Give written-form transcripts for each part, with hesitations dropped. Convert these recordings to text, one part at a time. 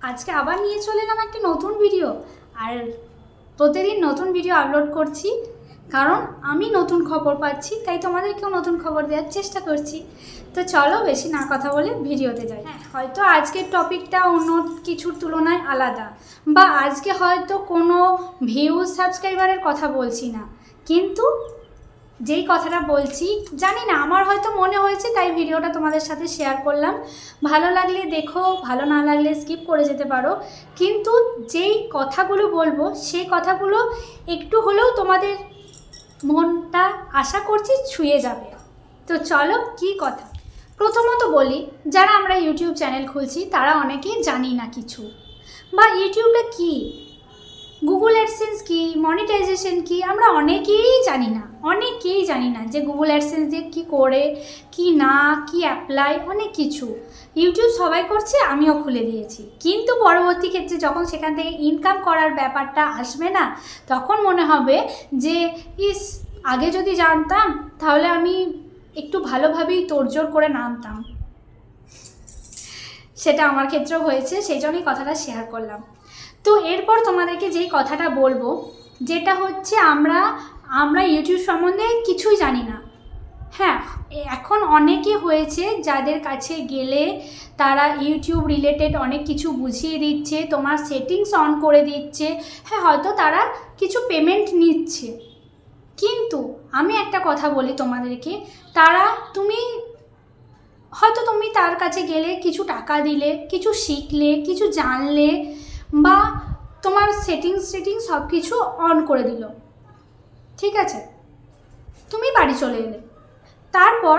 আজকে আবার নিয়ে চলে এলাম একটা নতুন ভিডিও। আর প্রতিদিন নতুন ভিডিও আপলোড করছি, কারণ আমি নতুন খবর পাচ্ছি, তাই তোমাদেরকেও নতুন খবর দেওয়ার চেষ্টা করছি। তো চলো বেশি না কথা বলে ভিডিওতে যাই। হয়তো আজকের টপিকটা অন্য কিছুর তুলনায় আলাদা, বা আজকে হয়তো কোনো ভিউজ সাবস্ক্রাইবারের কথা বলছি না, কিন্তু যেই কথাটা বলছি জানি না, আমার হয়তো মনে হয়েছে তাই ভিডিওটা তোমাদের সাথে শেয়ার করলাম। ভালো লাগলে দেখো, ভালো না লাগলে স্কিপ করে যেতে পারো, কিন্তু যেই কথাগুলো বলবো সেই কথাগুলো একটু হলেও তোমাদের মনটা আশা করছি ছুঁয়ে যাবে। তো চলো কি কথা। প্রথমত বলি, যারা আমরা ইউটিউব চ্যানেল খুলছি তারা অনেকেই জানি না কিছু, বা ইউটিউবটা কী, গুগল অ্যাডসেন্স কী, মনিটাইজেশন কী, আমরা অনেকেই জানি না যে গুগল অ্যাডসেন্স দিয়ে কী করে, কি না, কি অ্যাপ্লাই, অনেক কিছু ইউটিউব সবাই করছে, আমিও খুলে দিয়েছি। কিন্তু পরবর্তী ক্ষেত্রে যখন সেখান থেকে ইনকাম করার ব্যাপারটা আসবে না, তখন মনে হবে যে আগে যদি জানতাম তাহলে আমি একটু ভালোভাবেই তোড়জোড় করে নামতাম। সেটা আমার ক্ষেত্রেও হয়েছে, সেই জন্যই কথাটা শেয়ার করলাম। তো এরপর তোমাদেরকে যেই কথাটা বলবো, যেটা হচ্ছে আমরা ইউটিউব সম্বন্ধে কিছুই জানি না। হ্যাঁ, এখন অনেকে হয়েছে যাদের কাছে গেলে তারা ইউটিউব রিলেটেড অনেক কিছু বুঝিয়ে দিচ্ছে, তোমার সেটিংস অন করে দিচ্ছে। হ্যাঁ, হয়তো তারা কিছু পেমেন্ট নিচ্ছে, কিন্তু আমি একটা কথা বলি তোমাদেরকে, তুমি তার কাছে গেলে কিছু টাকা দিলে, কিছু শিখলে, কিছু জানলে, বা তোমার সেটিংস সব কিছু অন করে দিল, ঠিক আছে, তুমি বাড়ি চলে এলে। তারপর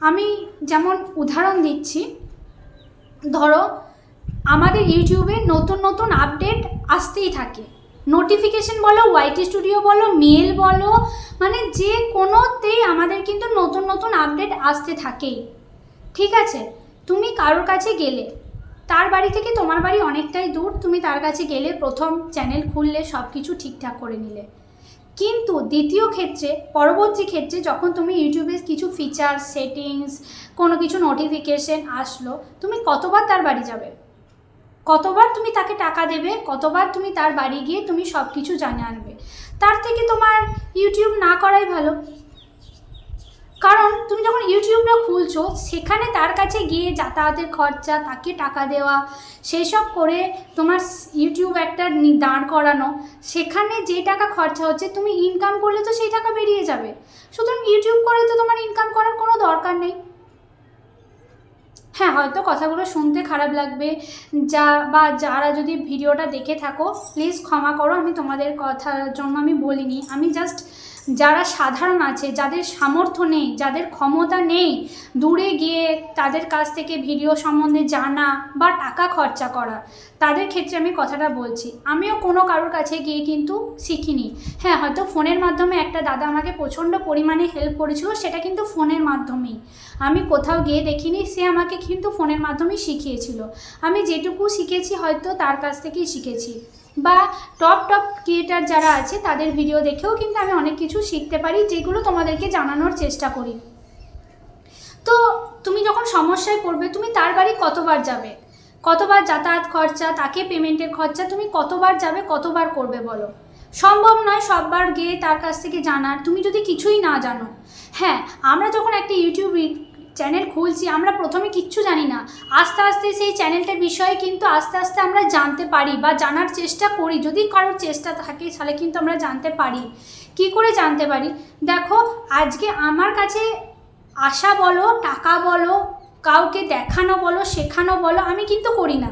আমি যেমন উদাহরণ দিচ্ছি, ধরো আমাদের ইউটিউবে নতুন আপডেট আসতেই থাকে, নোটিফিকেশন বলো, ওয়াইটি স্টুডিও বলো, মেল বলো, মানে যে কোনোতেই আমাদের কিন্তু নতুন আপডেট আসতে থাকেই, ঠিক আছে। তুমি কারোর কাছে গেলে, তার বাড়ি থেকে তোমার বাড়ি অনেকটাই দূর, তুমি তার কাছে গেলে প্রথম চ্যানেল খুললে, সব কিছু ঠিকঠাক করে নিলে, কিন্তু পরবর্তী ক্ষেত্রে যখন তুমি ইউটিউবে কিছু ফিচার, সেটিংস, কোনো কিছু নোটিফিকেশন আসলো, তুমি কতবার তার বাড়ি যাবে, কতবার তুমি তাকে টাকা দেবে, কতবার তুমি তার বাড়ি গিয়ে তুমি সব কিছু জানে আনবে। তার থেকে তোমার ইউটিউব না করাই ভালো, কারণ তুমি যখন ইউটিউবটা খুলছো সেখানে তার কাছে গিয়ে যাতায়াতের খরচা, তাকে টাকা দেওয়া, সেই সব করে তোমার ইউটিউব একটা দাঁড় করানো, সেখানে যে টাকা খরচা হচ্ছে, তুমি ইনকাম করলে তো সেই টাকা বেরিয়ে যাবে। সুতরাং ইউটিউব করে তো তোমার ইনকাম করার কোনো দরকার নেই। হ্যাঁ, হয়তো কথাগুলো শুনতে খারাপ লাগবে, যারা যদি ভিডিওটা দেখে থাকো প্লিজ ক্ষমা করো, আমি তোমাদের কথার জন্য আমি বলিনি, আমি জাস্ট যারা সাধারণ আছে, যাদের সামর্থ্য নেই, যাদের ক্ষমতা নেই দূরে গিয়ে তাদের কাছ থেকে ভিডিও সম্বন্ধে জানা বা টাকা খরচা করা, তাদের ক্ষেত্রে আমি কথাটা বলছি। আমিও কোনো কারোর কাছে গিয়ে কিন্তু শিখিনি। হ্যাঁ, হয়তো ফোনের মাধ্যমে একটা দাদা আমাকে প্রচণ্ড পরিমাণে হেল্প করেছিল, সেটা কিন্তু ফোনের মাধ্যমেই, আমি কোথাও গিয়ে দেখিনি, সে আমাকে কিন্তু ফোনের মাধ্যমেই শিখিয়েছিল। আমি যেটুকু শিখেছি হয়তো তার কাছ থেকেই শিখেছি, বা টপ ক্রিয়েটার যারা আছে তাদের ভিডিও দেখেও কিন্তু আমি অনেক কিছু শিখতে পারি, যেগুলো তোমাদেরকে জানানোর চেষ্টা করি। তো তুমি যখন সমস্যায় পড়বে, তুমি তার বাড়ি কতবার যাবে, কতবার যাতায়াত খরচা, তাকে পেমেন্টের খরচা, তুমি কতবার যাবে, কতবার করবে বলো? সম্ভব নয় সববার গিয়ে তার কাছ থেকে জানার, তুমি যদি কিছুই না জানো। হ্যাঁ, আমরা যখন একটা ইউটিউব চ্যানেল খুলছি, আমরা প্রথমে কিচ্ছু জানি না, আস্তে আস্তে সেই চ্যানেলটার বিষয়ে কিন্তু আস্তে আস্তে আমরা জানতে পারি বা জানার চেষ্টা করি। যদি কারোর চেষ্টা থাকে তাহলে কিন্তু আমরা জানতে পারি। কি করে জানতে পারি? দেখো, আজকে আমার কাছে আসা বলো, টাকা বলো, কাউকে দেখানো বলো, শেখানো বলো, আমি কিন্তু করি না।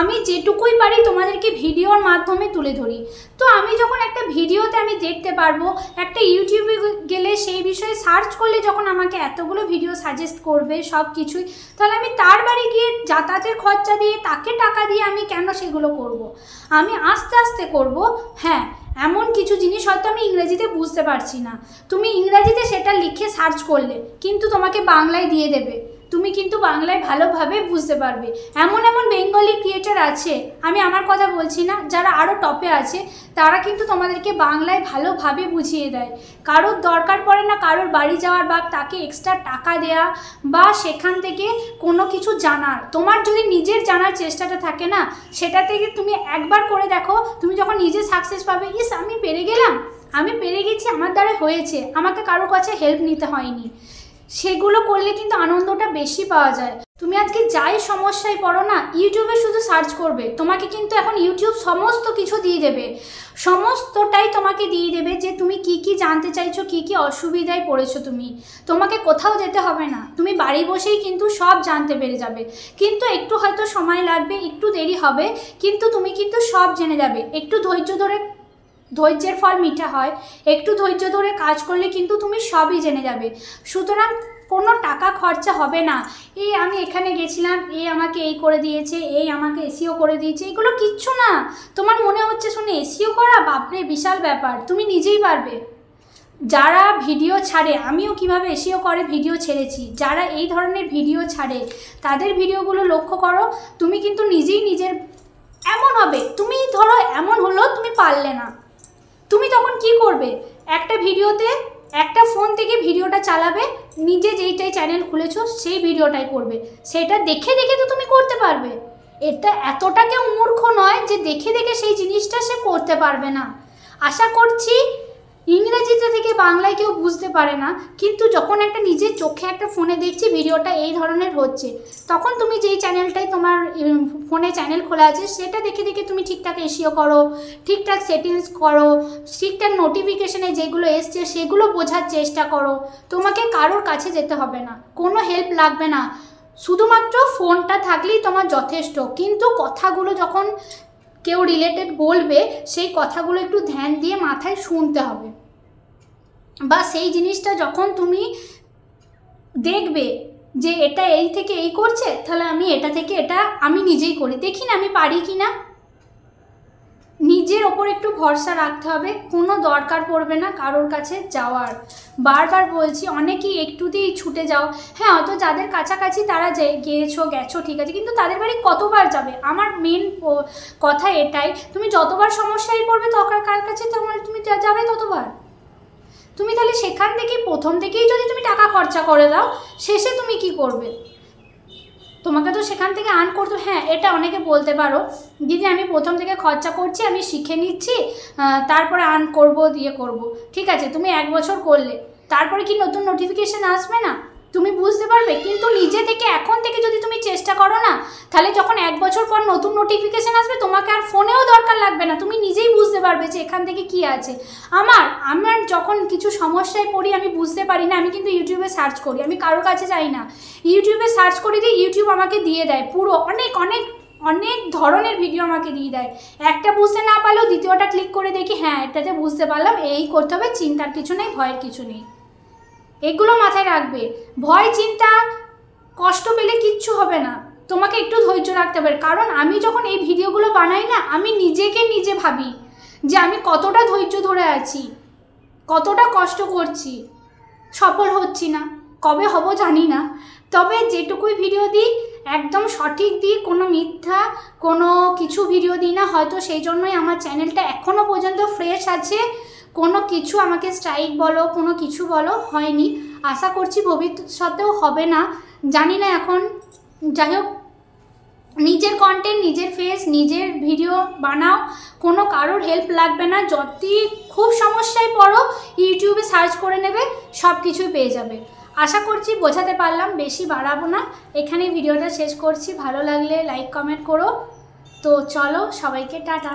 আমি যেটুকুই পারি তোমাদেরকে ভিডিওর মাধ্যমে তুলে ধরি। তো আমি যখন একটা ভিডিওতে আমি দেখতে পারবো, একটা ইউটিউবে গেলে সেই বিষয়ে সার্চ করলে যখন আমাকে এতগুলো ভিডিও সাজেস্ট করবে সব কিছুই, তাহলে আমি তার বাড়ি গিয়ে যাতায়াতের খরচা দিয়ে, তাকে টাকা দিয়ে আমি কেন সেগুলো করব? আমি আস্তে আস্তে করব। হ্যাঁ, এমন কিছু জিনিস হয়তো আমি ইংরেজিতে বুঝতে পারছি না, তুমি ইংরেজিতে সেটা লিখে সার্চ করলে, কিন্তু তোমাকে বাংলায় দিয়ে দেবে। তুমি কিন্তু বাংলায় ভালোভাবে বুঝতে পারবে। এমন এমন বেঙ্গলি ক্রিয়েটার আছে, আমি আমার কথা বলছি না, যারা আরও টপে আছে, তারা কিন্তু তোমাদেরকে বাংলায় ভালোভাবে বুঝিয়ে দেয়। কারোর দরকার পড়ে না কারোর বাড়ি যাওয়ার বা তাকে এক্সট্রা টাকা দেয়া বা সেখান থেকে কোনো কিছু জানার। তোমার যদি নিজের জানার চেষ্টাটা থাকে না, সেটা থেকে তুমি একবার করে দেখো, তুমি যখন নিজে সাকসেস পাবে, ইস আমি পেরে গেলাম, আমি পেরে গেছি, আমার দ্বারা হয়েছে, আমাকে কারোর কাছে হেল্প নিতে হয়নি, সেগুলো করলে কিন্তু আনন্দটা বেশি পাওয়া যায়। তুমি আজকে যাই সমস্যায় পড়ো না, ইউটিউবে শুধু সার্চ করবে, তোমাকে কিন্তু এখন ইউটিউব সমস্ত কিছু দিয়ে দেবে, সমস্তটাই তোমাকে দিয়ে দেবে যে তুমি কি কি জানতে চাইছো, কি কি অসুবিধায় পড়েছো। তোমাকে কোথাও যেতে হবে না, তুমি বাড়ি বসেই কিন্তু সব জানতে পেরে যাবে। কিন্তু একটু হয়তো সময় লাগবে, একটু দেরি হবে, কিন্তু তুমি কিন্তু সব জেনে যাবে। একটু ধৈর্য ধরে, ধৈর্যের ফল মিঠা হয়, একটু ধৈর্য ধরে কাজ করলে কিন্তু তুমি সবই জেনে যাবে। সুতরাং কোনো টাকা খরচা হবে না, এই আমি এখানে গেছিলাম, এই আমাকে এই করে দিয়েছে, এই আমাকে এসিও করে দিয়েছে, এগুলো কিচ্ছু না। তোমার মনে হচ্ছে শুনে এসিও করা বাপরে বিশাল ব্যাপার, তুমি নিজেই পারবে। যারা ভিডিও ছাড়ে, আমিও কিভাবে এসিও করে ভিডিও ছেড়েছি, যারা এই ধরনের ভিডিও ছাড়ে তাদের ভিডিওগুলো লক্ষ্য করো, তুমি কিন্তু নিজেই নিজের এমন হবে, তুমি ধরো এমন হলো তুমি পারলে না, তুমি তখন কি করবে? একটা ভিডিওতে একটা ফোন থেকে ভিডিওটা চালাবে, নিজে যেইটাই চ্যানেল খুলেছো সেই ভিডিওটাই করবে, সেটা দেখে দেখে তো তুমি করতে পারবে। এটা এতটা কেউ মূর্খ নয় যে দেখে দেখে সেই জিনিসটা সে করতে পারবে না। আশা করছি ইংরেজিতে থেকে বাংলায় কেউ বুঝতে পারে না, কিন্তু যখন একটা নিজের চোখে একটা ফোনে দেখছি ভিডিওটা এই ধরনের হচ্ছে, তখন তুমি যেই চ্যানেলটাই তোমার ফোনে চ্যানেল খোলা আছে সেটা দেখে দেখে তুমি ঠিকঠাক এসিও করো, ঠিকঠাক সেটিংস করো, ঠিকঠাক নোটিফিকেশানে যেগুলো এসছে সেগুলো বোঝার চেষ্টা করো। তোমাকে কারোর কাছে যেতে হবে না, কোনো হেল্প লাগবে না, শুধুমাত্র ফোনটা থাকলেই তোমার যথেষ্ট। কিন্তু কথাগুলো যখন কেউ রিলেটেড বলবে, সেই কথাগুলো একটু ধ্যান দিয়ে মাথায় শুনতে হবে, বা সেই জিনিসটা যখন তুমি দেখবে যে এটা এই থেকে এই করছে, তাহলে আমি এটা থেকে এটা আমি নিজেই করি, দেখি না আমি পারি কি না। নিজের ওপর একটু ভরসা রাখতে হবে, কোনো দরকার পড়বে না কারোর কাছে যাওয়ার। বারবার বলছি, অনেকেই একটুতেই ছুটে যাও, হ্যাঁ হয়তো যাদের কাছাকাছি তারা গেছো ঠিক আছে, কিন্তু তাদের বাড়ি কতবার যাবে? আমার মেন কথা এটাই, তুমি যতবার সমস্যায় পড়বে কার কাছে তুমি যাবে ততবার। তুমি তাহলে সেখান থেকেই প্রথম থেকেই যদি তুমি টাকা খরচা করে দাও, শেষে তুমি কি করবে? তোমাকে তো সেখান থেকে আর্ন করতে। হ্যাঁ, এটা অনেকে বলতে পারো দিদি আমি প্রথম থেকে খরচা করছি, আমি শিখে নিচ্ছি, তারপরে আর্ন করবো দিয়ে করবো। ঠিক আছে, তুমি 1 বছর করলে, তারপরে কি নতুন নোটিফিকেশান আসবে না? তুমি বুঝতে পারবে। কিন্তু নিজে থেকে এখন থেকে যদি তুমি চেষ্টা করো না, তাহলে যখন 1 বছর পর নতুন নোটিফিকেশান আসবে, তোমাকে আর ফোনেও দরকার লাগবে না, তুমি নিজেই বুঝতে পারবে যে এখান থেকে কি আছে। আমার যখন কিছু সমস্যায় পড়ি, আমি বুঝতে পারি না, আমি কিন্তু ইউটিউবে সার্চ করি, আমি কারোর কাছে যাই না, ইউটিউবে সার্চ করে দিই, ইউটিউব আমাকে দিয়ে দেয় পুরো অনেক অনেক অনেক ধরনের ভিডিও আমাকে দিয়ে দেয়। একটা বুঝতে না পারলেও দ্বিতীয়টা ক্লিক করে দেখি, হ্যাঁ এটাতে বুঝতে পারলাম, এই করতে হবে, চিন্তার কিছু নেই, ভয়ের কিছু নেই। এগুলো মাথায় রাখবে। ভয় চিন্তা কষ্ট পেলে কিচ্ছু হবে না, তোমাকে একটু ধৈর্য রাখতে হবে। কারণ আমি যখন এই ভিডিওগুলো বানাই না, আমি নিজেকে নিজে ভাবি যে আমি কতটা ধৈর্য ধরে আছি, কতটা কষ্ট করছি, সফল হচ্ছি না, কবে হব জানি না, তবে যেটুকুই ভিডিও দিই একদম সঠিক দিই, কোনো মিথ্যা কোনো কিছু ভিডিও দিই না। হয়তো সেই জন্যই আমার চ্যানেলটা এখনও পর্যন্ত ফ্রেশ আছে, কোনো কিছু আমাকে স্ট্রাইক বলো কোনো কিছু বলো হয়নি। আশা করছি ভবিষ্যতেও হবে না, জানি না এখন। যাই হোক, নিজের কন্টেন্ট, নিজের ফেস, নিজের ভিডিও বানাও, কোনো কারোর হেল্প লাগবে না। যদি খুব সমস্যায় পড়ো, ইউটিউবে সার্চ করে নেবে, সব কিছুই পেয়ে যাবে। আশা করছি বোঝাতে পারলাম, বেশি বাড়াবো না, এখানেই ভিডিওটা শেষ করছি। ভালো লাগলে লাইক কমেন্ট করো। তো চলো, সবাইকে টাটা।